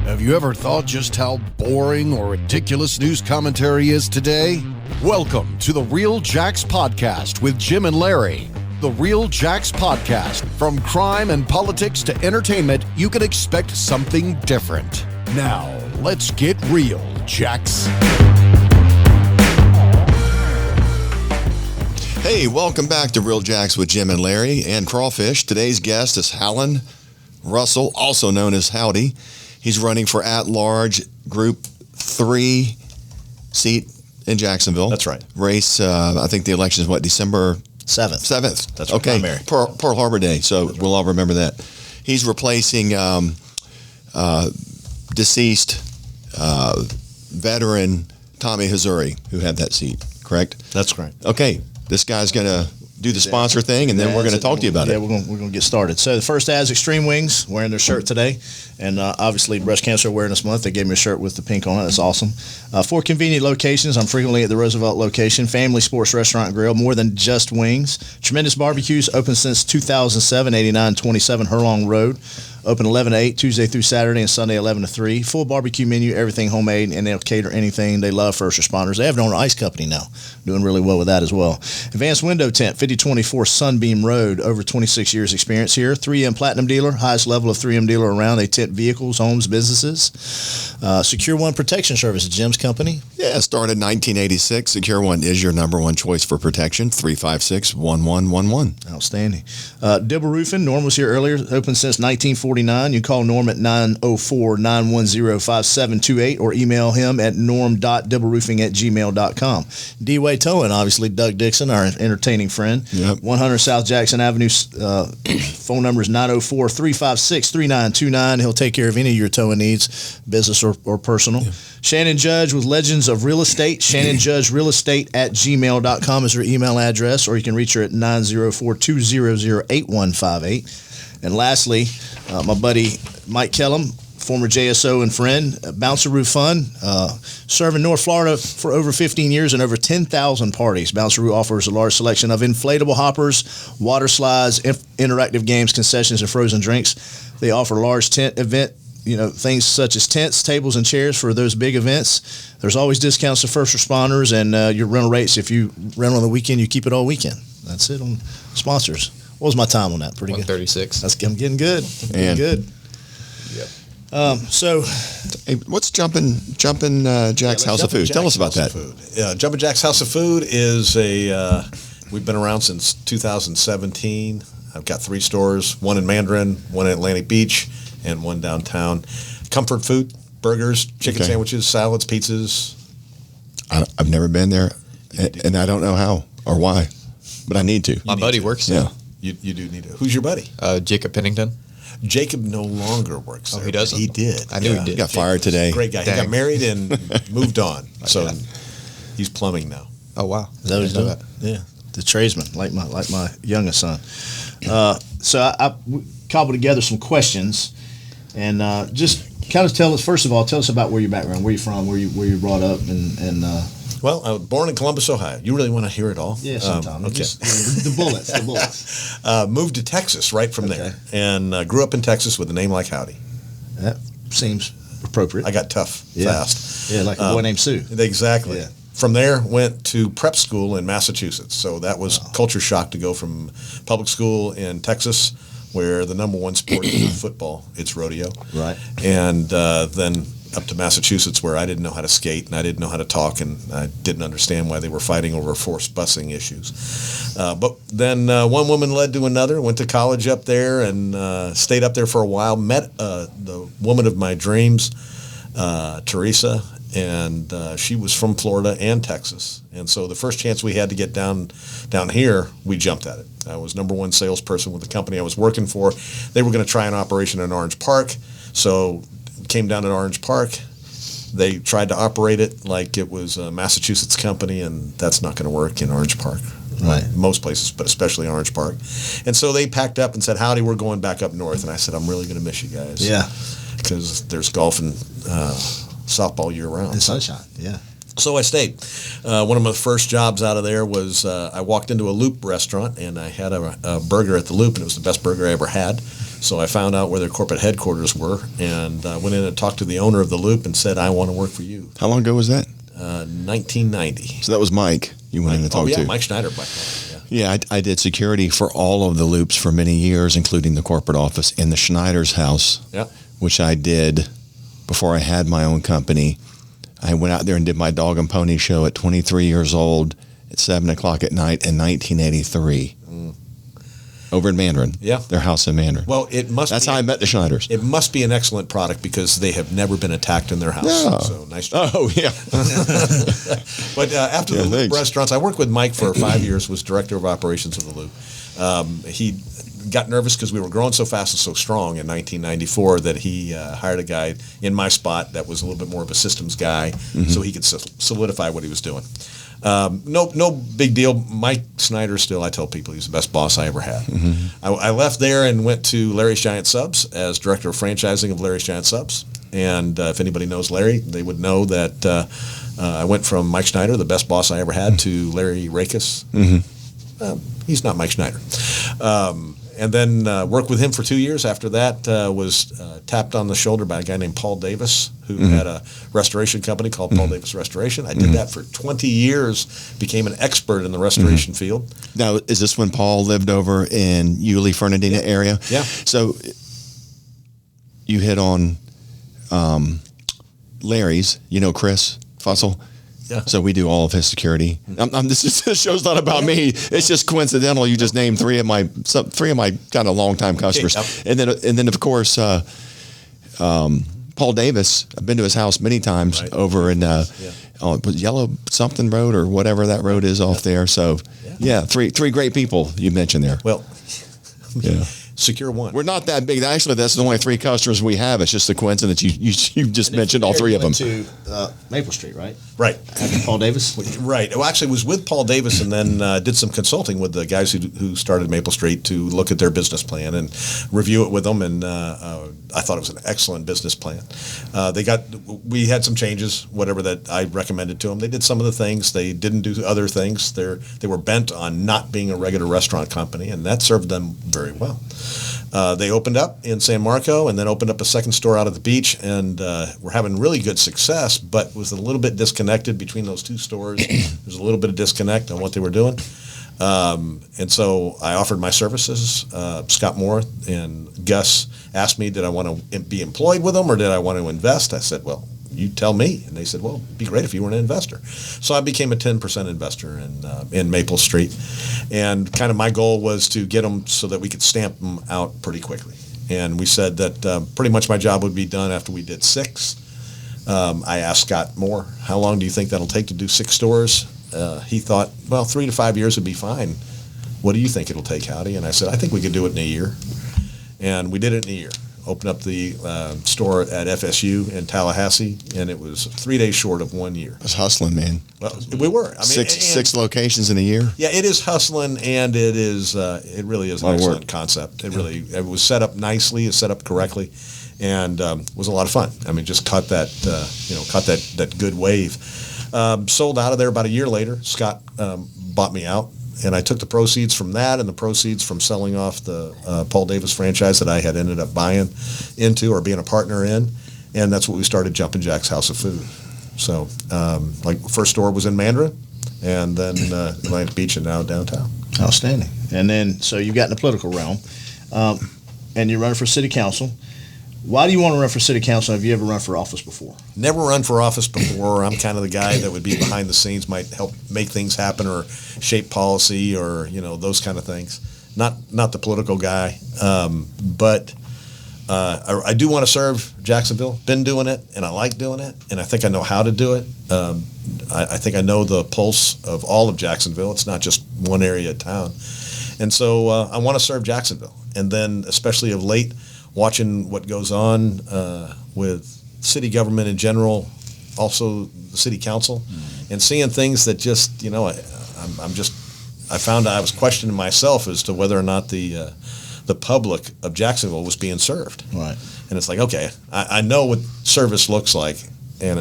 Have you ever thought just how boring or ridiculous news commentary is today? Welcome to the Real Jacks Podcast with Jim and Larry. The Real Jacks Podcast. From crime and politics to entertainment, you can expect something different. Now, let's get real, Jacks. Hey, welcome back to Real Jacks with Jim and Larry and Crawfish. Today's guest is Howland, Russel, also known as Howdy. He's running for at-large Group 3 seat in Jacksonville. That's right. Race, I think the election is December 7th. 7th. That's okay. primary. Pearl Harbor Day, so we'll all remember that. He's replacing deceased veteran Tommy Hazuri, who had that seat, correct? That's correct. Okay, this guy's going to do the sponsor thing, and then we're going to talk to you about it. Yeah, we're going to get started. So the first ad is Extreme Wings, wearing their shirt today. And obviously, Breast Cancer Awareness Month, they gave me a shirt with the pink on it. That's awesome. 4 convenient locations. I'm frequently at the Roosevelt location. Family Sports Restaurant and Grill, more than just wings. Tremendous Barbecues, open since 2007, 8927 Hurlong Road. Open 11 to 8, Tuesday through Saturday, and Sunday 11 to 3. Full barbecue menu, everything homemade, and they'll cater anything. They love first responders. They have their own ice company now, doing really well with that as well. Advanced Window Tent, 5024 Sunbeam Road, over 26 years experience here. 3M Platinum Dealer, highest level of 3M dealer around. They tent vehicles, homes, businesses. Secure One Protection Service, Jim's company. Yeah, started 1986. Secure One is your number one choice for protection. 356-1111. Outstanding. Dibble Roofing, Norm was here earlier, open since 1949. You call Norm at 904-910-5728 or email him at norm.dibbleroofing@gmail.com. D-Way Towing, obviously, Doug Dixon, our entertaining friend. Yep. 100 South Jackson Avenue. Phone number is 904-356-3929. He'll take care of any of your towing needs, business or personal. Yeah. Shannon Judge with Legends of Real Estate. Shannon Judge Real Estate at gmail.com is her email address, or you can reach her at 904-200-8158. And lastly, my buddy Mike Kellum, former JSO and friend, Bouncer Roo Fun, serving North Florida for over 15 years and over 10,000 parties. Bouncer Roo offers a large selection of inflatable hoppers, water slides, interactive games, concessions, and frozen drinks. They offer large tent event, things such as tents, tables, and chairs for those big events. There's always discounts to first responders, and your rental rates, if you rent on the weekend, you keep it all weekend. That's it on sponsors. What was my time on that? Pretty 136. good. I'm getting good. Getting good. Yep. Hey, what's Jumpin' Jack's House of Food? Tell us about that. Jumpin' Jack's House of Food is we've been around since 2017. I've got 3 stores, one in Mandarin, one in Atlantic Beach, and one downtown. Comfort food, burgers, chicken sandwiches, salads, pizzas. I've never been there, and I don't know how or why, but I need to. My buddy works there. Yeah. You do need to. Who's your buddy? Jacob Pennington. Jacob no longer works there. Oh, he doesn't? He did. I knew he did. He got fired today. Great guy. Dang. He got married and moved on. So he's plumbing now. Oh, wow. Is that what he's doing? Yeah. The tradesman, like my youngest son. So I cobbled together some questions, and just kind of tell us about where your background, where you're from, where you brought up, and Well, I was born in Columbus, Ohio. You really want to hear it all? yeah, sometime. Okay. The bullets. Moved to Texas right from there, and grew up in Texas with a name like Howdy. That seems appropriate. I got tough fast. Yeah, like a boy named Sue. Exactly. Yeah. From there, went to prep school in Massachusetts. So that was culture shock to go from public school in Texas, where the number one sport is not football, it's rodeo. Right. And then up to Massachusetts, where I didn't know how to skate and I didn't know how to talk, and I didn't understand why they were fighting over forced busing issues. But then one woman led to another. Went to college up there and stayed up there for a while. Met the woman of my dreams, Teresa, and she was from Florida and Texas. And so the first chance we had to get down here, we jumped at it. I was number one salesperson with the company I was working for. They were going to try an operation in Orange Park, so came down at Orange Park. They tried to operate it like it was a Massachusetts company, and that's not going to work in Orange Park. Right. Most places, but especially Orange Park. And so they packed up and said, "Howdy, we're going back up north." And I said, "I'm really going to miss you guys." Yeah. Because there's golf and softball year round. And sunshine. Yeah. So I stayed. One of my first jobs out of there was I walked into a Loop restaurant, and I had a burger at the Loop, and it was the best burger I ever had. So I found out where their corporate headquarters were, and went in and talked to the owner of the Loop and said, I want to work for you. How long ago was that? 1990. So that was Mike you went in to talk to. Mike Schneider back then. Yeah, I did security for all of the Loops for many years, including the corporate office in the Schneider's house, Yeah. which I did before I had my own company. I went out there and did my dog and pony show at 23 years old at 7 o'clock at night in 1983. Over in Mandarin. Yeah. Their house in Mandarin. Well, it must. That's how I met the Schneiders. It must be an excellent product because they have never been attacked in their house. Yeah. So nice job. Oh, yeah. But after the Loop thanks. restaurants, I worked with Mike for 5 years, was director of operations of the Loop. He got nervous because we were growing so fast and so strong in 1994 that he hired a guy in my spot that was a little bit more of a systems guy so he could solidify what he was doing. No big deal. Mike Snyder still, I tell people, he's the best boss I ever had. I left there and went to Larry's Giant Subs as director of franchising of Larry's Giant Subs. And if anybody knows Larry, they would know that I went from Mike Schneider, the best boss I ever had, to Larry Rakes. He's not Mike Schneider. And then worked with him for 2 years. After that, was tapped on the shoulder by a guy named Paul Davis, who had a restoration company called Paul Davis Restoration. I did that for 20 years, became an expert in the restoration field. Now, is this when Paul lived over in Yulee, Fernandina area? Yeah. So you hit on Larry's, Chris Fussell. Yeah. So we do all of his security. This show's not about me. It's just coincidental. You just named three of my kind of longtime customers, Okay, and then of course Paul Davis. I've been to his house many times over in on Yellow something Road or whatever that road is off there. So three great people you mentioned there. Well, Yeah. secure one. We're not that big. Actually, that's the only three customers we have. It's just a coincidence. You just mentioned all three of them. To Maple Street, right? Right. After Paul Davis. Right. Well, actually, it was with Paul Davis, and then did some consulting with the guys who started Maple Street to look at their business plan and review it with them. And I thought it was an excellent business plan. We had some changes, whatever that I recommended to them. They did some of the things. They didn't do other things. They were bent on not being a regular restaurant company, and that served them very well. They opened up in San Marco and then opened up a second store out at the beach, and were having really good success, but was a little bit disconnected between those two stores. There's a little bit of disconnect on what they were doing. And so I offered my services. Scott Moore and Gus asked me, did I want to be employed with them or did I want to invest? I said, well, you tell me. And they said, well, it'd be great if you were an investor. So I became a 10% investor in Maple Street. And kind of my goal was to get them so that we could stamp them out pretty quickly. And we said that pretty much my job would be done after we did 6. I asked Scott Moore, how long do you think that'll take to do 6 stores? He thought, well, 3 to 5 years would be fine. What do you think it'll take, Howdy? And I said, I think we could do it in a year. And we did it in a year. Opened up the store at FSU in Tallahassee, and it was 3 days short of 1 year. It's hustling, man. Well, we were. I mean, Six locations in a year. Yeah, it is hustling, and it is. It really is an excellent concept. It was set up nicely. It's set up correctly, and was a lot of fun. I mean, just caught that that good wave. Sold out of there about a year later. Scott bought me out. And I took the proceeds from that and the proceeds from selling off the Paul Davis franchise that I had ended up buying into or being a partner in. And that's what we started Jumpin' Jack's House of Food. So, first store was in Mandarin, and then Atlantic Beach, and now downtown. Outstanding. And then, so you got in the political realm, and you're running for city council. Why do you want to run for city council? Have you ever run for office before? Never run for office before. I'm kind of the guy that would be behind the scenes, might help make things happen or shape policy or, those kind of things. Not the political guy. But I do want to serve Jacksonville. Been doing it, and I like doing it, and I think I know how to do it. I think I know the pulse of all of Jacksonville. It's not just one area of town. And so I want to serve Jacksonville. And then, especially of late, watching what goes on with city government in general, also the city council, and seeing things that just, I found I was questioning myself as to whether or not the public of Jacksonville was being served. Right. And it's like, okay, I know what service looks like, and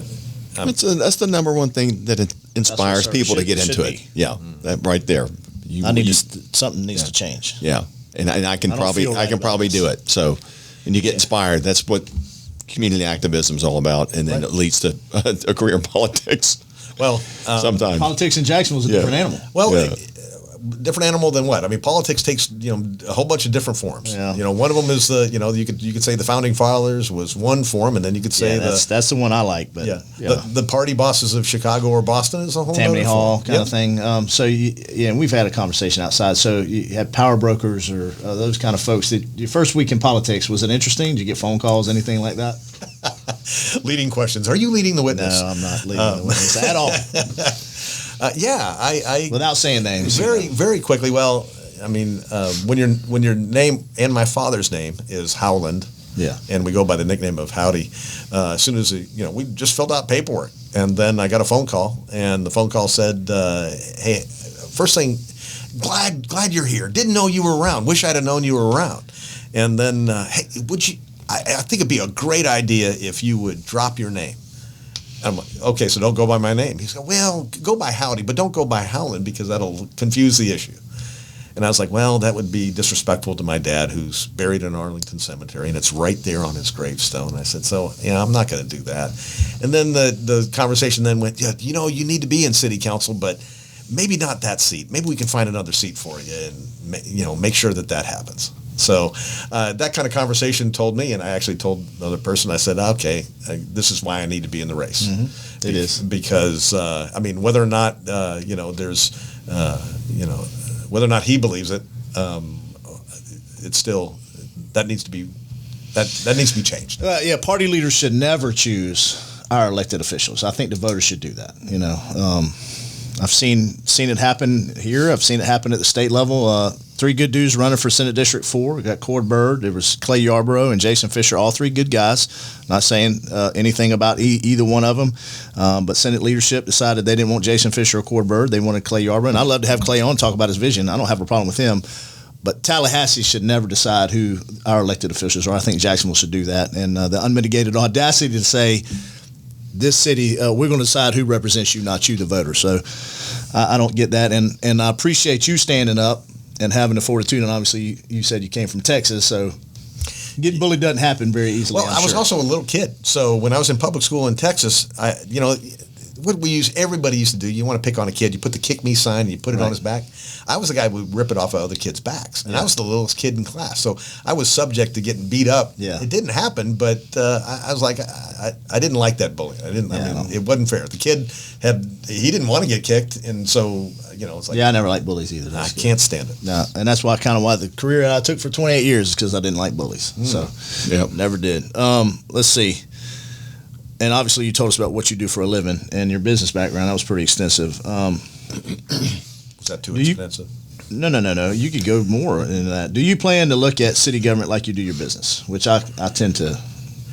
that's the number one thing that inspires people to get into it. Yeah, that right there. Something needs to change. Yeah. and I can I don't probably feel I right can about probably this. do it. So, and you get inspired. That's what community activism is all about, and then it leads to a career in politics. Well, Sometimes. Politics in Jacksonville is a different animal. well, Yeah. different animal than what? I mean, politics takes a whole bunch of different forms. Yeah. One of them is you could say the founding fathers was one form, and then you could say That's the one I like. But the party bosses of Chicago or Boston is a whole Tammany other Hall form. kind Yep. of thing. So and we've had a conversation outside. So you had power brokers or those kind of folks. Your first week in politics, was it interesting? Did you get phone calls, anything like that? Leading questions. Are you leading the witness? No, I'm not leading the witness at all. I Without saying names. very very quickly. Well, I mean, when your name and my father's name is Howland, Yeah. and we go by the nickname of Howdy. As soon as we just filled out paperwork, and then I got a phone call, and the phone call said, "Hey, first thing, glad you're here. Didn't know you were around. Wish I'd have known you were around." And then, hey, would you? I think it'd be a great idea if you would drop your name. I'm like, okay, so don't go by my name. He's like, well, go by Howdy, but don't go by Howland because that'll confuse the issue. And I was like, well, that would be disrespectful to my dad who's buried in Arlington Cemetery, and it's right there on his gravestone. I said, so, I'm not going to do that. And then the conversation then went, you need to be in city council, but maybe not that seat. Maybe we can find another seat for you and, make sure that happens. So that kind of conversation told me, and I actually told the other person, I said, okay, this is why I need to be in the race. Mm-hmm. It is. Because, whether or not, there's, whether or not he believes it, it's still, that needs to be changed. Party leaders should never choose our elected officials. I think the voters should do that. I've seen it happen here. I've seen it happen at the state level. 3 good dudes running for Senate District 4. We got Cord Bird. There was Clay Yarborough and Jason Fisher, all 3 good guys. Not saying anything about either one of them, but Senate leadership decided they didn't want Jason Fisher or Cord Bird. They wanted Clay Yarborough, and I'd love to have Clay on and talk about his vision. I don't have a problem with him. But Tallahassee should never decide who our elected officials are. I think Jacksonville should do that. And the unmitigated audacity to say, this city, we're going to decide who represents you, not you, the voter. So I don't get that. And I appreciate you standing up and having the fortitude. And obviously, you said you came from Texas, so getting bullied doesn't happen very easily. Well, I was also a little kid. So when I was in public school in Texas, what everybody used to do, you want to pick on a kid, you put the kick me sign and you put it on his back. I was the guy who would rip it off of other kids' backs. And I was the littlest kid in class. So I was subject to getting beat up. Yeah. It didn't happen, but I was like, I didn't like that bullying. It wasn't fair. The kid he didn't want to get kicked. And so, it's like. Yeah, I never liked bullies either. I can't stand it. No, and that's why the career I took for 28 years is because I didn't like bullies. So, never did. Let's see. And obviously, you told us about what you do for a living and your business background. That was pretty extensive. Was that too expensive? No. You could go more into that. Do you plan to look at city government like you do your business, which I tend to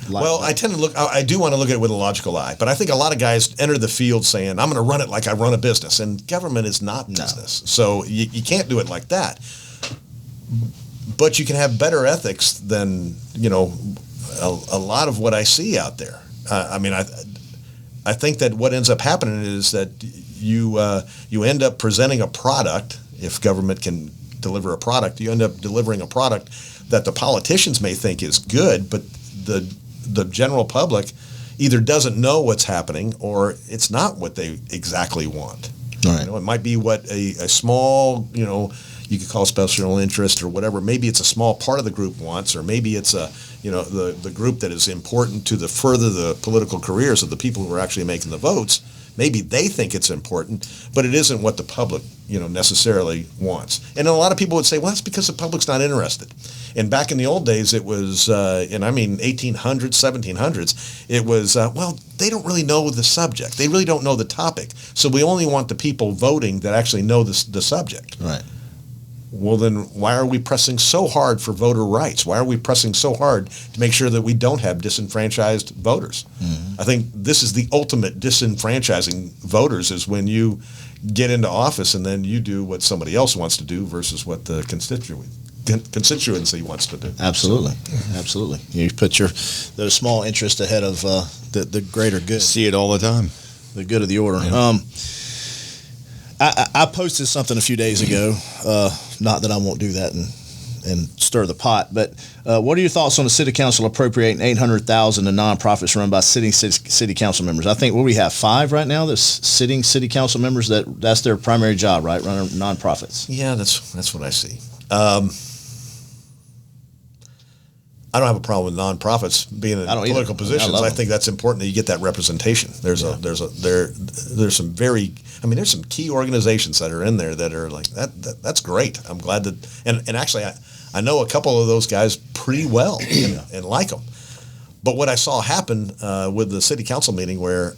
like? Well, I tend to look. I do want to look at it with a logical eye, but I think a lot of guys enter the field saying, "I'm going to run it like I run a business," and government is not business, so you can't do it like that. But you can have better ethics than a lot of what I see out there. I think that what ends up happening is that you end up presenting a product. If government can deliver a product, you end up delivering a product that the politicians may think is good, but the general public either doesn't know what's happening or it's not what they exactly want. Right. It might be what a small, you could call special interest or whatever. Maybe it's a small part of the group wants, or maybe it's the group that is important to further the political careers of the people who are actually making the votes. Maybe they think it's important, but it isn't what the public, necessarily wants. And a lot of people would say, well, that's because the public's not interested. And back in the old days, it was, 1800s, 1700s, it was, they don't really know the subject. They really don't know the topic. So we only want the people voting that actually know the subject. Right. Well, then why are we pressing so hard for voter rights? Why are we pressing so hard to make sure that we don't have disenfranchised voters? Mm-hmm. I think this is the ultimate disenfranchising voters is when you get into office and then you do what somebody else wants to do versus what the constituency wants to do. Absolutely. Absolutely. You put the small interest ahead of the greater good. See it all the time. The good of the order. Yeah. I posted something a few days ago. Not that I won't do that and stir the pot. But what are your thoughts on the city council appropriating $800,000 to nonprofits run by city council members? I think we have 5 right now. There's sitting city council members that's their primary job, right? Running nonprofits. Yeah, that's what I see. I don't have a problem with nonprofits being in political positions. I think that's important that you get that representation. There's some there's some key organizations that are in there that are like that. That's great. I'm glad that, and actually I know a couple of those guys pretty well and like them. But what I saw happen with the city council meeting where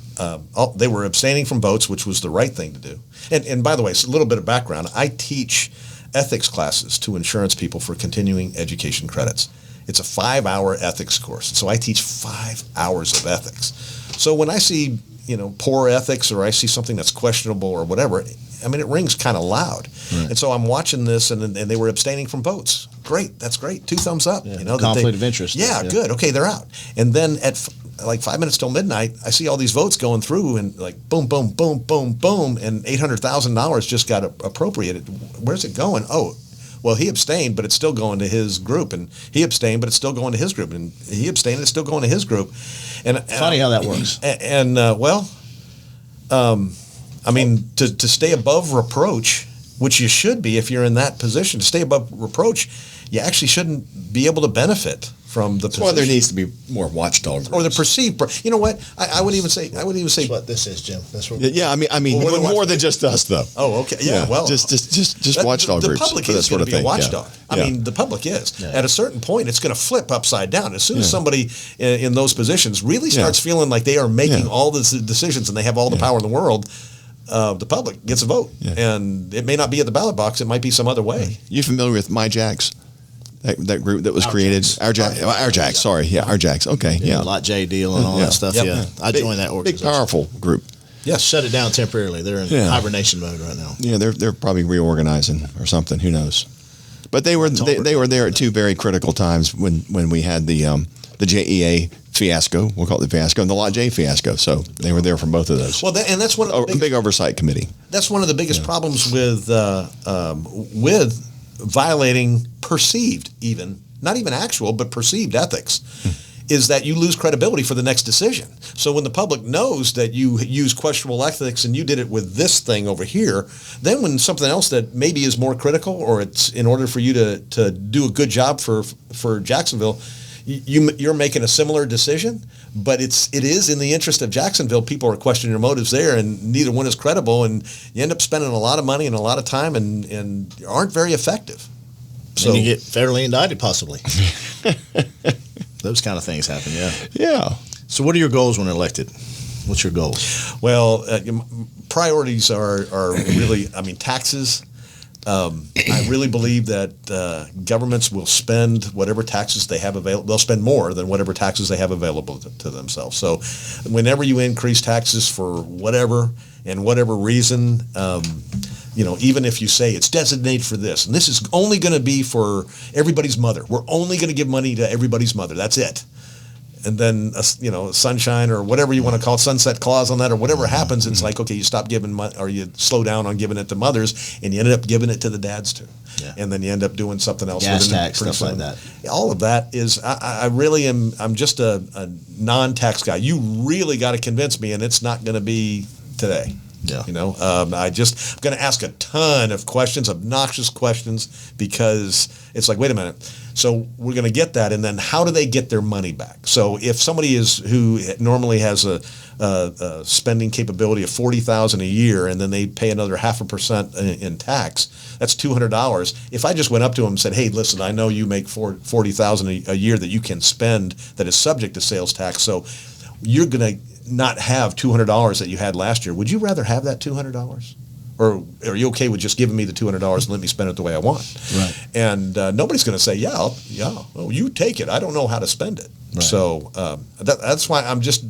they were abstaining from votes, which was the right thing to do. And by the way, a little bit of background. I teach ethics classes to insurance people for continuing education credits. It's a 5-hour ethics course. So I teach 5 hours of ethics. So when I see, poor ethics or I see something that's questionable or whatever, I mean, it rings kind of loud. Right. And so I'm watching this and they were abstaining from votes. Great. That's great. 2 thumbs up. Yeah, conflict of interest. Yeah, good. Okay, they're out. And then at like 5 minutes till midnight, I see all these votes going through and like boom, boom, boom, boom, boom, and $800,000 just got appropriated. Where's it going? Oh, well, he abstained, but it's still going to his group, and he abstained, but it's still going to his group, and he abstained, it's still going to his group. And funny how that works. I mean, to stay above reproach, which you should be if you're in that position, to stay above reproach, you actually shouldn't be able to benefit from the position. Well, there needs to be more watchdog groups. Or the perceived. You know what? I would even say. That's what this is, Jim. That's what. Yeah, I mean, more than just us, though. Oh, okay. Yeah. Well, just watchdog groups. The public for is that going sort to be of a watchdog. Yeah. I mean, the public is. Yeah. At a certain point, it's going to flip upside down. As soon as somebody in those positions really starts feeling like they are making all the decisions and they have all the power in the world, the public gets a vote, and it may not be at the ballot box. It might be some other way. You familiar with My Jacks? That group that was created, Our Jacks. Sorry, Our Jacks. Okay, Lot J deal and all that stuff. Yep. Yeah, I joined that organization. Big, powerful group. Yes, shut it down temporarily. They're in hibernation mode right now. Yeah, they're probably reorganizing or something. Who knows? But they were there at 2 very critical times when we had the JEA fiasco. We'll call it the fiasco, and the Lot J fiasco. So they were there for both of those. Well, and that's one of the big oversight committee. That's one of the biggest problems with violating perceived, not even actual, but perceived ethics, is that you lose credibility for the next decision. So when the public knows that you use questionable ethics and you did it with this thing over here, then when something else that maybe is more critical, or it's in order for you to do a good job for Jacksonville, you're making a similar decision, but it is in the interest of Jacksonville. People are questioning your motives there, and neither one is credible, and you end up spending a lot of money and a lot of time and aren't very effective. So and you get federally indicted, possibly. Those kind of things happen, Yeah. So what are your goals when elected? What's your goals? Well, priorities are really, taxes. I really believe that governments will spend whatever taxes they have available. They'll spend more than whatever taxes they have available to themselves. So whenever you increase taxes for whatever and whatever reason, even if you say it's designated for this, and this is only going to be for everybody's mother. We're only going to give money to everybody's mother. That's it. And then, sunshine or whatever you want to call it, sunset clause on that or whatever happens, it's like, okay, you stop giving or you slow down on giving it to mothers and you end up giving it to the dads too. Yeah. And then you end up doing something else. Gas tax, stuff like that. All of that is, I really am, I'm just a non-tax guy. You really got to convince me, and it's not going to be today. Yeah. I'm going to ask a ton of questions, obnoxious questions, because it's like, wait a minute. So we're going to get that, and then how do they get their money back? So if somebody who normally has a spending capability of $40,000 a year, and then they pay another 0.5% in tax, that's $200. If I just went up to them and said, "Hey, listen, I know you make $40,000 a year that you can spend that is subject to sales tax, so you're going to not have $200 that you had last year. Would you rather have that $200? Or are you okay with just giving me the $200 and let me spend it the way I want?" Right. And nobody's going to say, yeah, oh, you take it. I don't know how to spend it. Right. So that's why I'm just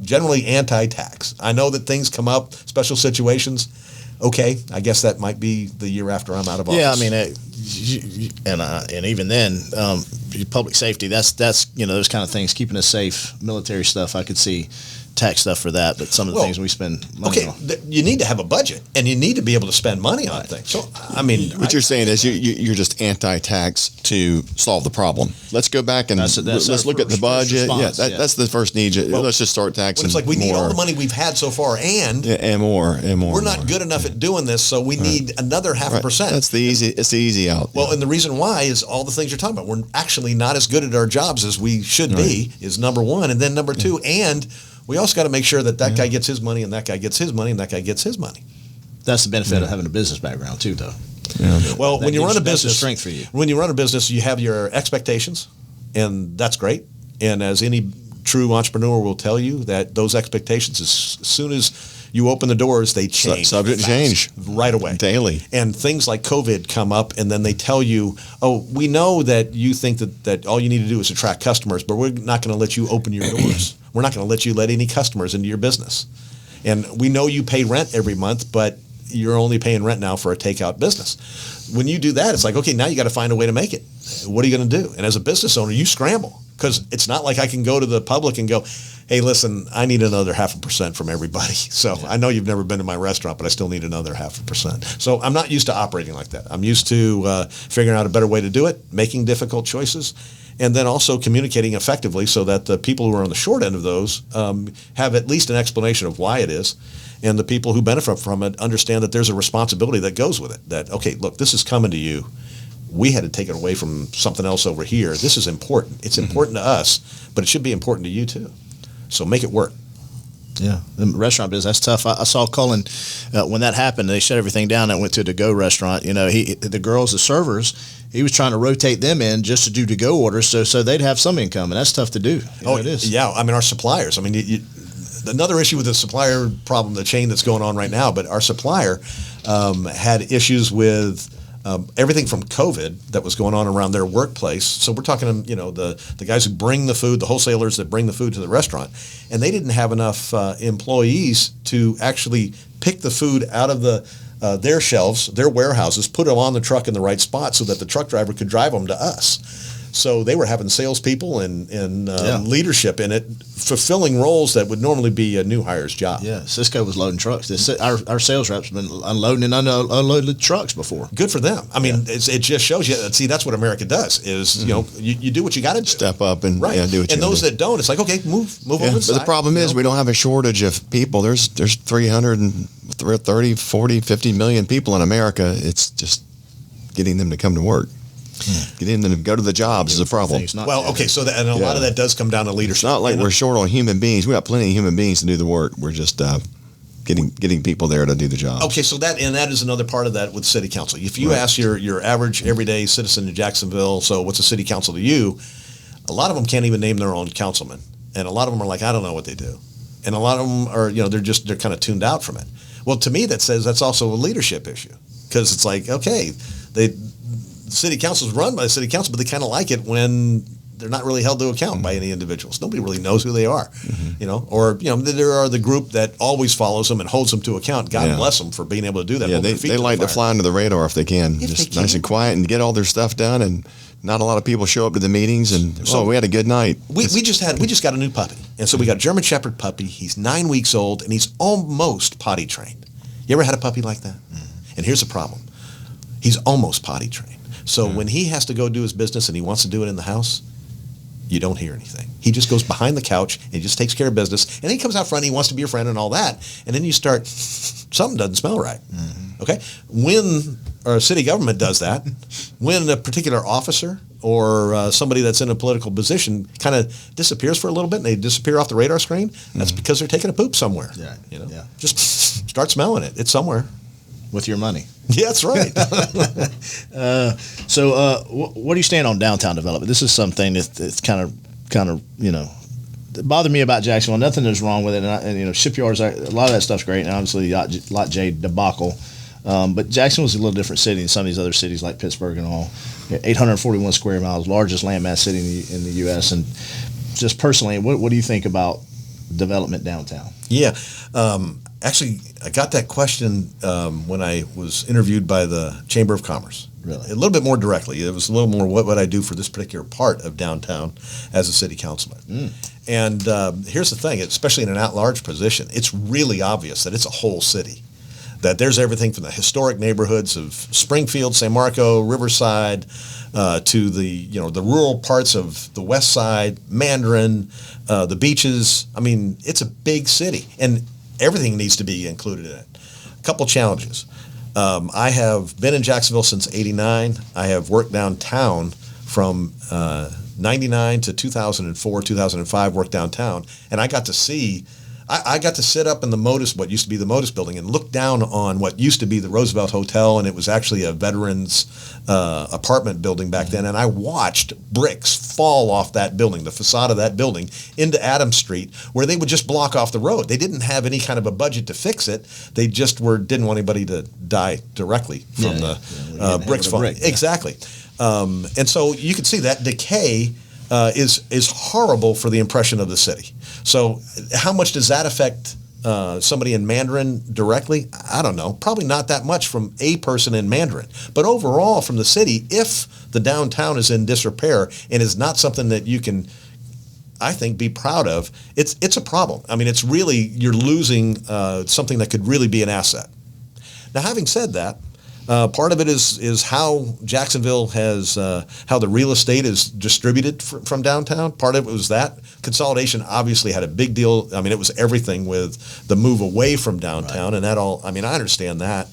generally anti-tax. I know that things come up, special situations. Okay, I guess that might be the year after I'm out of office. Yeah, and even then, public safety. That's those kind of things, keeping us safe, military stuff. I could see tax stuff for that, but some of the things we spend money on. You need to have a budget, and you need to be able to spend money on things. So, I mean, what you're saying is you're just anti-tax to solve the problem. Let's go back and let's look at the budget. That's the first need. Let's just start taxing. It's like we need all the money we've had so far, and more. We're not good enough at doing this, so we need another 0.5%. That's the easy. It's the easy out. Well, and the reason why is all the things you're talking about. We're actually not as good at our jobs as we should be. Is number one, and then number two, and we also got to make sure that guy gets his money, and that guy gets his money, and that guy gets his money. That's the benefit of having a business background too, though. Yeah. Well, when you run a business, strength for you. When you run a business, you have your expectations, and that's great. And as any true entrepreneur will tell you, that those expectations, as soon as you open the doors, they change. Subject change right away, daily. And things like COVID come up, and then they tell you, "Oh, we know that you think that all you need to do is attract customers, but we're not going to let you open your doors. We're not going to let you let any customers into your business. And we know you pay rent every month, but you're only paying rent now for a takeout business." When you do that, it's like, okay, now you got to find a way to make it. What are you going to do? And as a business owner, you scramble, because it's not like I can go to the public and go, "Hey, listen, I need another 0.5% from everybody." So I know you've never been to my restaurant, but I still need another 0.5%. So I'm not used to operating like that. I'm used to figuring out a better way to do it, making difficult choices, and then also communicating effectively so that the people who are on the short end of those have at least an explanation of why it is, and the people who benefit from it understand that there's a responsibility that goes with it. That, okay, look, this is coming to you. We had to take it away from something else over here. This is important. It's important to us, but it should be important to you too. So make it work. Yeah, the restaurant business, that's tough. I saw Cullen, when that happened, they shut everything down and went to a to-go restaurant. The girls, the servers, he was trying to rotate them in just to do to-go orders so they'd have some income, and that's tough to do. It is. Yeah, I mean, our suppliers. I mean, another issue with the supplier problem, the chain that's going on right now, but our supplier had issues with everything from COVID that was going on around their workplace. So we're talking, the guys who bring the food, the wholesalers that bring the food to the restaurant, and they didn't have enough employees to actually pick the food out of their shelves, their warehouses, put them on the truck in the right spot so that the truck driver could drive them to us. So they were having salespeople and leadership in it, fulfilling roles that would normally be a new hire's job. Yeah, Cisco was loading trucks. Our sales reps have been unloading and unloaded trucks before. Good for them. I mean, it just shows you. See, that's what America does. Is you do what you got to do. Step up and do what you And those that don't, it's like, okay, move over the side. But the problem is we don't have a shortage of people. There's 330, 40, 50 million people in America. It's just getting them to come to work. Getting them to go to the jobs is a problem. Well, okay, so and a lot of that does come down to leadership. It's not like we're short on human beings. We got plenty of human beings to do the work. We're just getting people there to do the job. Okay, so that is another part of that with city council. If you ask your average everyday citizen in Jacksonville, so what's a city council to you? A lot of them can't even name their own councilman, and a lot of them are like, I don't know what they do, and a lot of them are they're kind of tuned out from it. Well, to me, that says that's also a leadership issue, because it's like, okay, city council is run by the city council, but they kind of like it when they're not really held to account by any individuals. Nobody really knows who they are, or there are the group that always follows them and holds them to account. God bless them for being able to do that. Yeah, they like to fly under the radar if they can, nice and quiet and get all their stuff done. And not a lot of people show up to the meetings. And we had a good night. We just got a new puppy, and so we got a German Shepherd puppy. He's 9 weeks old, and he's almost potty trained. You ever had a puppy like that? And here's the problem: he's almost potty trained. So when he has to go do his business and he wants to do it in the house, you don't hear anything. He just goes behind the couch and he just takes care of business. And then he comes out front, he wants to be your friend and all that. And then you start, something doesn't smell right. Okay? When our city government does that, when a particular officer or somebody that's in a political position kind of disappears for a little bit and they disappear off the radar screen, that's because they're taking a poop somewhere. Just start smelling it. It's somewhere. With your money. Yeah, that's right. So what do you stand on downtown development? This is something that's kind of that bothered me about Jacksonville. Nothing is wrong with it, and shipyards. A lot of that stuff's great, and obviously Lot J debacle. But Jacksonville's a little different city than some of these other cities like Pittsburgh and all. 841 square miles, largest landmass city in the U.S. And just personally, what do you think about development downtown? Yeah. Actually, I got that question when I was interviewed by the Chamber of Commerce. Really? A little bit more directly. It was a little more, what would I do for this particular part of downtown as a city councilman? And here's the thing, especially in an at-large position, it's really obvious that it's a whole city. That there's everything from the historic neighborhoods of Springfield, San Marco, Riverside, to the rural parts of the west side, Mandarin, the beaches. I mean, it's a big city, and everything needs to be included in it. A couple challenges. I have been in Jacksonville since '89. I have worked downtown from '99 to 2004, 2005. Worked downtown, and I got to see. I got to sit up in the what used to be the Modus building, and look down on what used to be the Roosevelt Hotel, and it was actually a veterans apartment building back then. And I watched bricks fall off that building, the facade of that building, into Adams Street, where they would just block off the road. They didn't have any kind of a budget to fix it. They just didn't want anybody to die directly from the bricks falling. Exactly. And so you can see that decay is horrible for the impression of the city. So how much does that affect somebody in Mandarin directly? I don't know. Probably not that much from a person in Mandarin. But overall from the city, if the downtown is in disrepair and is not something that you can, I think, be proud of, it's a problem. I mean, it's really, you're losing something that could really be an asset. Now, having said that, part of it is how Jacksonville has, how the real estate is distributed from downtown. Part of it was that. Consolidation obviously had a big deal. I mean, it was everything with the move away from downtown, and that all, I mean, I understand that.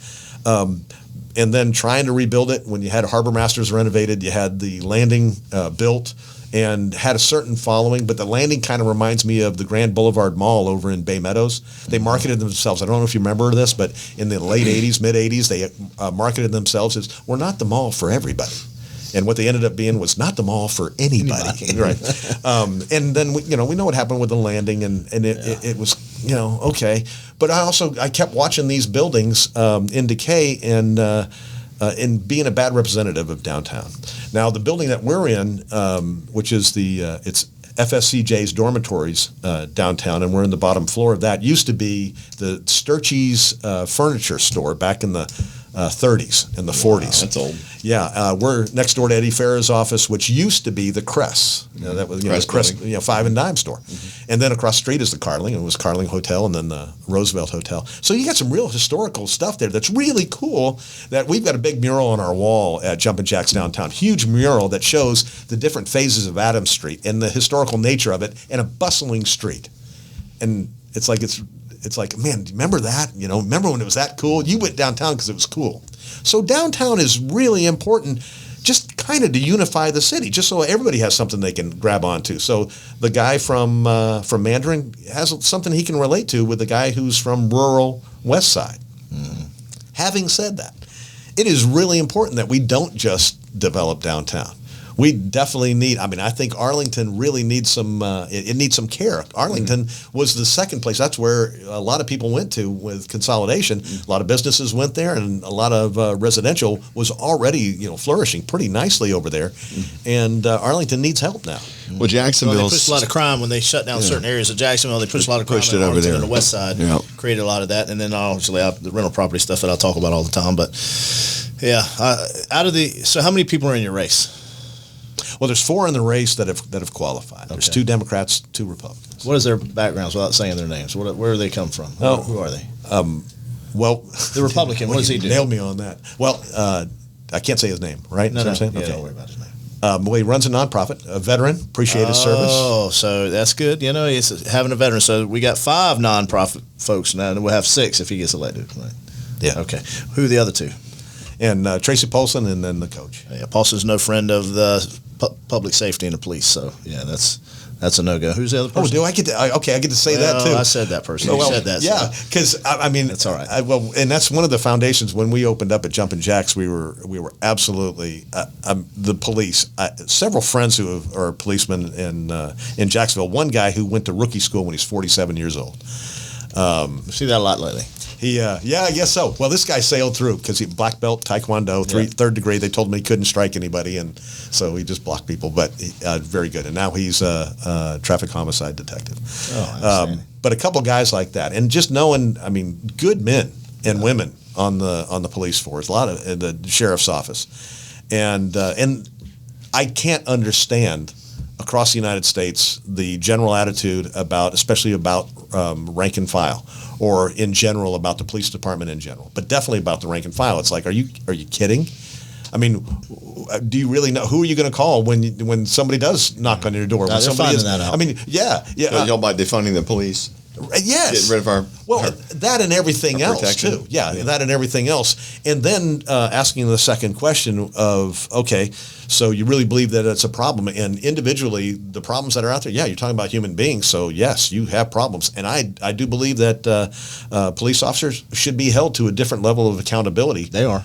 And then trying to rebuild it, when you had Harbor Masters renovated, you had the landing built, and had a certain following, but the landing kind of reminds me of the Grand Boulevard Mall over in Bay Meadows. They marketed themselves, I don't know if you remember this, but in the late 80s, mid 80s, they marketed themselves as, we're not the mall for everybody. And what they ended up being was not the mall for anybody. Right. And then, we know what happened with the landing, and it was, okay. But I kept watching these buildings in decay, and being a bad representative of downtown. Now, the building that we're in, which is it's FSCJ's dormitories downtown, and we're in the bottom floor of that, used to be the Sturchey's furniture store back in the 30s and the 40s. That's old. Yeah, we're next door to Eddie Farrah's office, which used to be the Cress. That was Crest, five and dime store. Mm-hmm. And then across the street is the Carling. It was Carling Hotel, and then the Roosevelt Hotel. So you got some real historical stuff there that's really cool. That we've got a big mural on our wall at Jumpin' Jacks downtown. Huge mural that shows the different phases of Adams Street and the historical nature of it, and a bustling street. And it's like, man, remember that? Remember when it was that cool? You went downtown because it was cool. So downtown is really important, just kind of to unify the city, just so everybody has something they can grab onto. So the guy from Mandarin has something he can relate to with the guy who's from rural West Side. Mm. Having said that, it is really important that we don't just develop downtown. We definitely need, I think Arlington really needs some, it needs some care. Arlington was the second place. That's where a lot of people went to with consolidation. A lot of businesses went there, and a lot of residential was already, flourishing pretty nicely over there. And Arlington needs help now. Well, Jacksonville. They pushed a lot of crime when they shut down certain areas of Jacksonville. They pushed a lot of crime it over there on the west side, created a lot of that. And then obviously the rental property stuff that I talk about all the time. But yeah, so how many people are in your race? Well, there's 4 in the race that have qualified. There's 2 Democrats, 2 Republicans. What is their backgrounds without saying their names? Where do they come from? Who are they? Well, the Republican. What does he do? Nailed me on that. Well, I can't say his name, right? No, That's what I'm saying? Yeah, okay. don't worry about his name. Well, he runs a nonprofit, a veteran. Appreciate his service. Oh, so that's good. He's having a veteran. So we got 5 nonprofit folks now, and we'll have 6 if he gets elected. Right? Yeah. Okay. Who are the other 2? And Tracy Paulson, and then the coach. Yeah, Paulson's no friend of the public safety and the police. So yeah, that's a no-go. Who's the other person? Oh, do I get to? I get to say that too. I said that person. You said that. Yeah, because that's all right. And that's one of the foundations. When we opened up at Jumpin' Jacks, we were absolutely the police. Several friends who are policemen in Jacksonville. One guy who went to rookie school when he's 47 years old. See that a lot lately. I guess so. Well, this guy sailed through because he black belt taekwondo, third degree. They told him he couldn't strike anybody, and so he just blocked people. But very good. And now he's a traffic homicide detective. But a couple guys like that, and just knowing, I mean, good men and women on the police force, a lot of in the sheriff's office, and I can't understand across the United States the general attitude especially about rank and file, or in general about the police department in general, but definitely about the rank and file. It's like, are you kidding? I mean, do you really know who are you going to call when somebody does knock on your door? They're finding that out. I mean, yeah. Y'all by defunding the police. Yes. Getting rid of our that and everything else protection. too. Yeah, that and everything else. And then asking the second question of, okay, so you really believe that it's a problem, and individually the problems that are out there, yeah, you're talking about human beings, so yes, you have problems. And I do believe that police officers should be held to a different level of accountability. They are.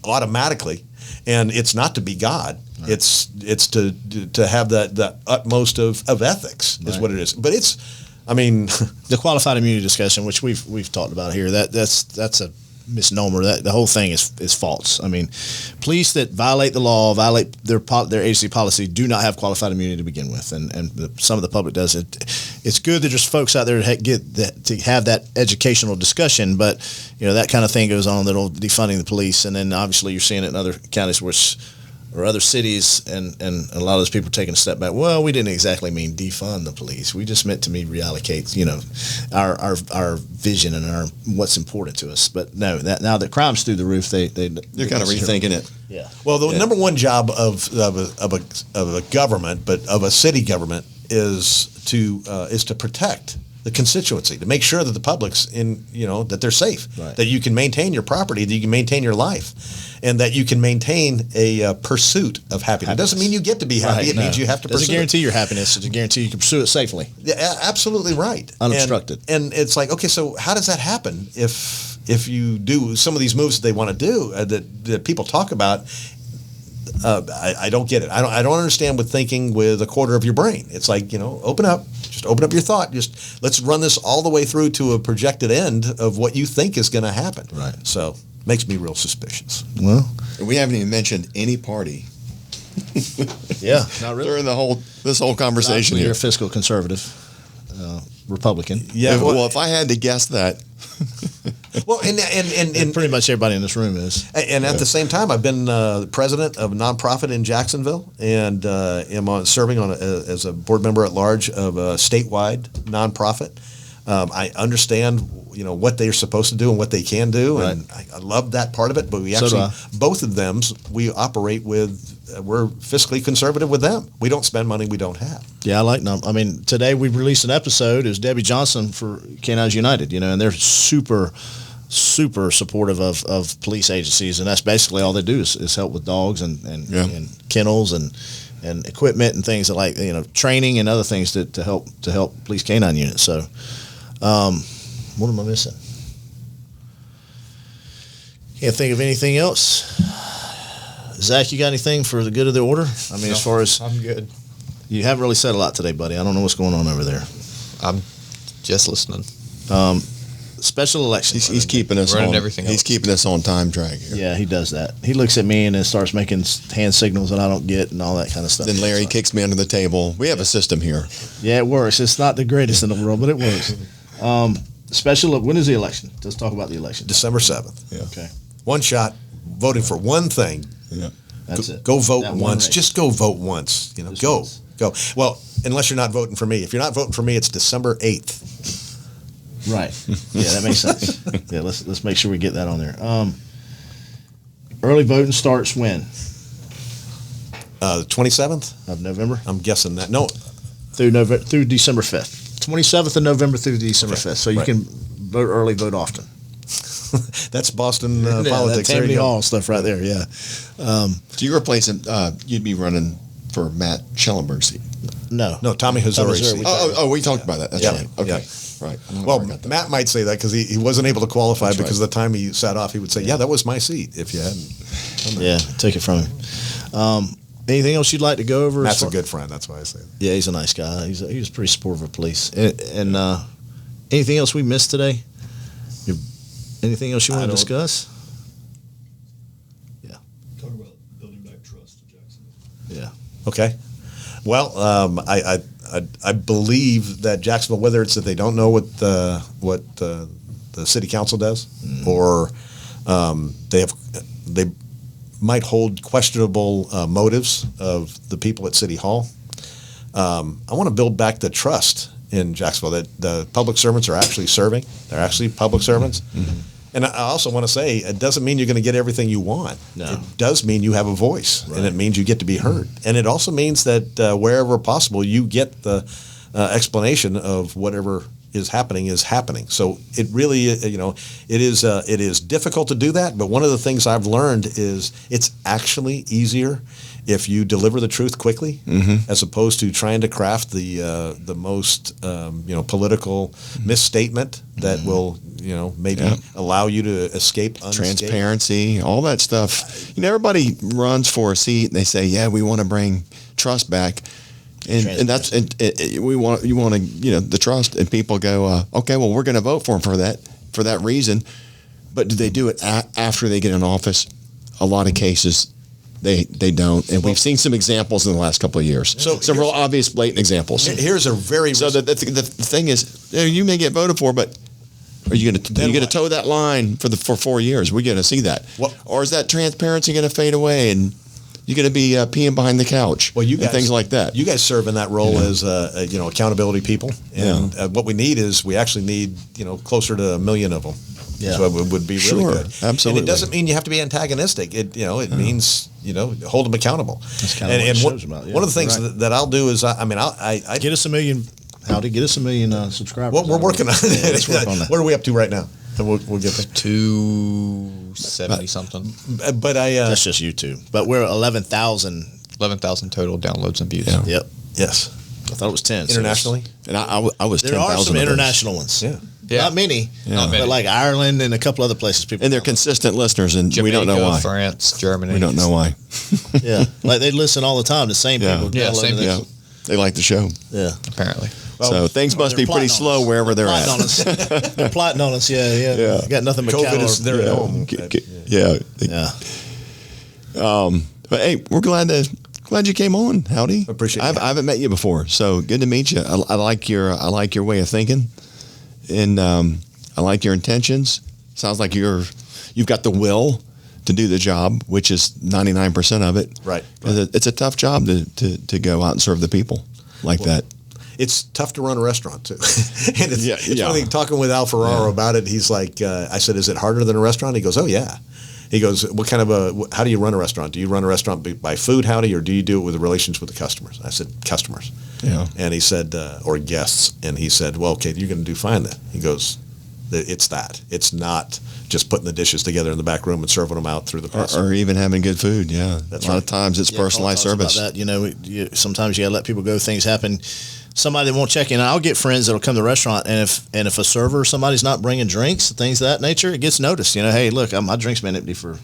Automatically. And it's not to be God. Right. It's to have the utmost of ethics is what it is. But I mean, the qualified immunity discussion, which we've talked about here, that's a misnomer. That the whole thing is false. I mean, police that violate the law, violate their agency policy, do not have qualified immunity to begin with, and some of the public does it. It's good that there's folks out there to have that educational discussion, but that kind of thing goes on that'll defunding the police, and then obviously you're seeing it in other counties or other cities, and a lot of those people are taking a step back. Well, we didn't exactly mean defund the police. We just meant to reallocate, our vision and what's important to us. But no, now that crime's through the roof, they're kind of rethinking it. Yeah. Well, the number one job of a government, but of a city government, is to protect the constituency, to make sure that the public's that they're safe, right, that you can maintain your property, that you can maintain your life, and that you can maintain a pursuit of happiness. It doesn't mean you get to be happy. Right, it means you have to pursue it. Doesn't guarantee your happiness. It's a guarantee you can pursue it safely. Yeah, absolutely right. Unobstructed. And it's like, okay, so how does that happen if you do some of these moves that they want to do that people talk about? I don't get it. I don't understand with thinking with a quarter of your brain. It's like, open up your thought. Just let's run this all the way through to a projected end of what you think is going to happen. Right. So makes me real suspicious. Well, we haven't even mentioned any party. Yeah, not really. During this whole conversation here. You're a fiscal conservative, Republican. Yeah. Well, if I had to guess that. Well, and pretty much everybody in this room is. And at the same time, I've been president of a nonprofit in Jacksonville, and am serving as a board member at large of a statewide nonprofit. I understand, what they are supposed to do and what they can do, right, and I love that part of it. But we actually, both of them, we operate with. We're fiscally conservative with them. We don't spend money we don't have. Yeah, I like them. I mean, today we released an episode. It was Debbie Johnson for Canines United, and they're super supportive of police agencies, and that's basically all they do is help with dogs and kennels and equipment and things like training and other things to help police canine units. So, what am I missing? Can't think of anything else. Zach, you got anything for the good of the order? I mean, as far as I'm good. You haven't really said a lot today, buddy. I don't know what's going on over there. I'm just listening. Special election. He's keeping us running on everything He's else. keeping us on time track here. Yeah, he does that. He looks at me and then starts making hand signals that I don't get and all that kind of stuff. Then Larry kicks me under the table. We have a system here. Yeah, it works. It's not the greatest in the world, but it works. When is the election? Let's talk about the election. December 7th. Yeah. Okay. One shot, voting for one thing. Yeah. That's it. Go vote That once. race. Just go vote once. Go. once. Go. Well, unless you're not voting for me. If you're not voting for me, it's December 8th. Right. Yeah, that makes sense. Yeah, let's make sure we get that on there. Early voting starts when? The 27th Of November? I'm guessing that. No. Through December 5th. 27th of November through December 5th. So you right. can vote early, vote often. That's Boston Yeah, politics. That's There you Tammany go. Hall stuff right there, yeah. So you're replacing, you'd be running for Matt Schellenberg's seat. No. No, Tommy Hazouri's Hazouri, seat. We talked about that. That's Yeah. right. Okay. Yeah. Right. I don't know Well, where I got that. Matt might say that because he wasn't able to qualify That's because right. of the time he sat off. He would say, yeah, that was my seat if you hadn't. Yeah, take it from him. Anything else you'd like to go over? Matt's a good friend. That's why I say that. Yeah, he's a nice guy. He was pretty supportive of police. And anything else we missed today? Your Anything else you want to discuss? Yeah. Talk about building back trust in Jacksonville. Yeah. Okay. Well, I believe that Jacksonville, whether it's that they don't know what the city council does, or they might hold questionable motives of the people at City Hall. I want to build back the trust in Jacksonville that the public servants are actually serving. They're actually public servants. Mm-hmm. And I also want to say, it doesn't mean you're going to get everything you want. No. It does mean you have a voice, and it means you get to be heard. And it also means that wherever possible, you get the explanation of whatever is happening. So it really, it is difficult to do that. But one of the things I've learned is it's actually easier if you deliver the truth quickly, as opposed to trying to craft the most political misstatement that will maybe allow you to escape unscathed. Transparency, all that stuff. Everybody runs for a seat and they say, "Yeah, we want to bring trust back." And that's we want the trust, and people go, okay, well, we're going to vote for him for that reason. But do they do it after they get in office? A lot of cases, they don't, and we've seen some examples in the last couple of years. So some real obvious, blatant examples. Here's a very so the thing is, you may get voted for, but are you going to toe that line for 4 years? We're going to see that, or is that transparency going to fade away and you're going to be peeing behind the couch, and things like that. You guys serve in that role as accountability people, and what we need is we actually need closer to 1 million of them. Yeah, so it would be really good. Absolutely. And it doesn't mean you have to be antagonistic. It means hold them accountable. That's kind of what it shows about. Yeah, one of the things that I'll do is I get us 1 million. Howdy, get us 1 million subscribers. Well, we're working on it. Let's work on that. What are we up to right now? And we'll get there. 270 something. But that's just YouTube. But we're 11,000 total downloads and views. Yeah. Yep. Yes. I thought it was 10 internationally. And I was 10,000. There are some international ones. Yeah. Not many. Not many. But like Ireland and a couple other places. People and they're consistent listeners, and Jamaica, we don't know why. France, Germany. We don't know why. Yeah. Like they listen all the time. The same people. Yeah, same people. Yeah. They like the show. Yeah. Apparently. So things must be pretty slow wherever they're at. They're plotting on us. Yeah. Got nothing but COVID cattle. is there at home. But hey, we're glad you came on. Howdy. Appreciate it. I haven't met you before, so good to meet you. I like your way of thinking, and I like your intentions. Sounds like you've got the will to do the job, which is 99% of it. Right. It's a tough job to go out and serve the people like that. It's tough to run a restaurant too. And it's funny talking with Al Ferraro about it. He's like, I said, is it harder than a restaurant? He goes, oh yeah. He goes, how do you run a restaurant? Do you run a restaurant by food, Howdy, or do you do it with the relations with the customers? I said, customers. Yeah. And he said, or guests. And he said, well, okay, you're going to do fine then. He goes, it's that. It's not just putting the dishes together in the back room and serving them out through the press. Or even having good food, yeah. That's a lot of times it's personalized service. About that. Sometimes you got to let people go. Things happen. Somebody that won't check in. I'll get friends that'll come to the restaurant, and if a server or somebody's not bringing drinks, things of that nature, it gets noticed. Hey, look, my drink's been empty for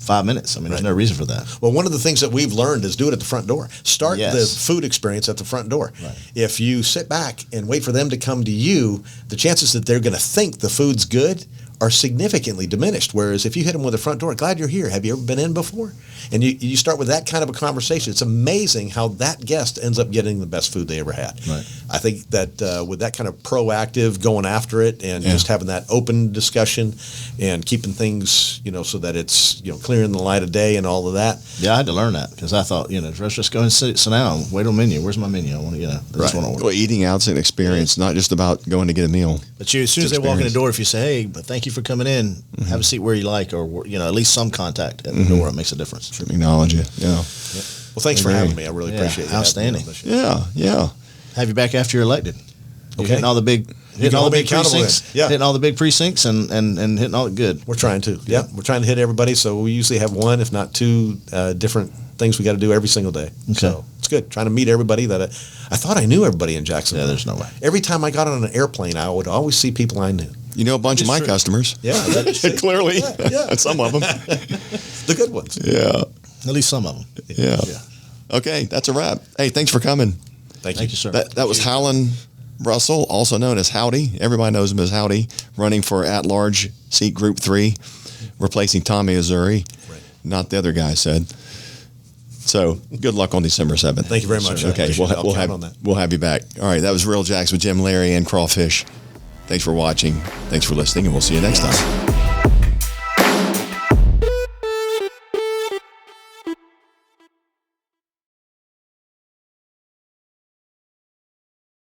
5 minutes. I mean, there's no reason for that. Well, one of the things that we've learned is do it at the front door. Start Yes. the food experience at the front door. Right. If you sit back and wait for them to come to you, the chances that they're going to think the food's good are significantly diminished. Whereas if you hit them with the front door, glad you're here. Have you ever been in before? And you start with that kind of a conversation. It's amazing how that guest ends up getting the best food they ever had. Right. I think that with that kind of proactive going after it and just having that open discussion and keeping things, so that it's, clear in the light of day and all of that. Yeah, I had to learn that because I thought, let's just go and sit down, wait on menu. Where's my menu? I want to, that's what I want. Well, eating out's an experience, not just about going to get a meal. But as soon as they walk in the door, if you say, hey, but thank you for coming in, have a seat where you like, or, at least some contact at the door, it makes a difference. Acknowledge it, yeah. Well, thanks for having me. I really appreciate it. Outstanding. Yeah. Have you back after you're elected. You're hitting all the big precincts. Yeah. Hitting all the big precincts and hitting all the good. We're trying to. Yeah. We're trying to hit everybody. So we usually have one, if not two, different things we got to do every single day. Okay. So it's good. Trying to meet everybody that I thought I knew everybody in Jacksonville. Yeah, there's no way. Every time I got on an airplane, I would always see people I knew. You know a bunch of my customers. Yeah. Clearly. Yeah. Some of them. The good ones. Yeah. At least some of them. Yeah. Okay, that's a wrap. Hey, thanks for coming. Thank you, sir. That was Howland, Russel, also known as Howdy. Everybody knows him as Howdy, running for at-large seat Group 3, replacing Tommy Azuri. Right. Not the other guy said. So good luck on December 7th. Thank you very much. I Okay, appreciate it. I'll count on that. we'll have you back. All right, that was Real Jacks with Jim, Larry, and Crawfish. Thanks for watching. Thanks for listening, and we'll see you next time.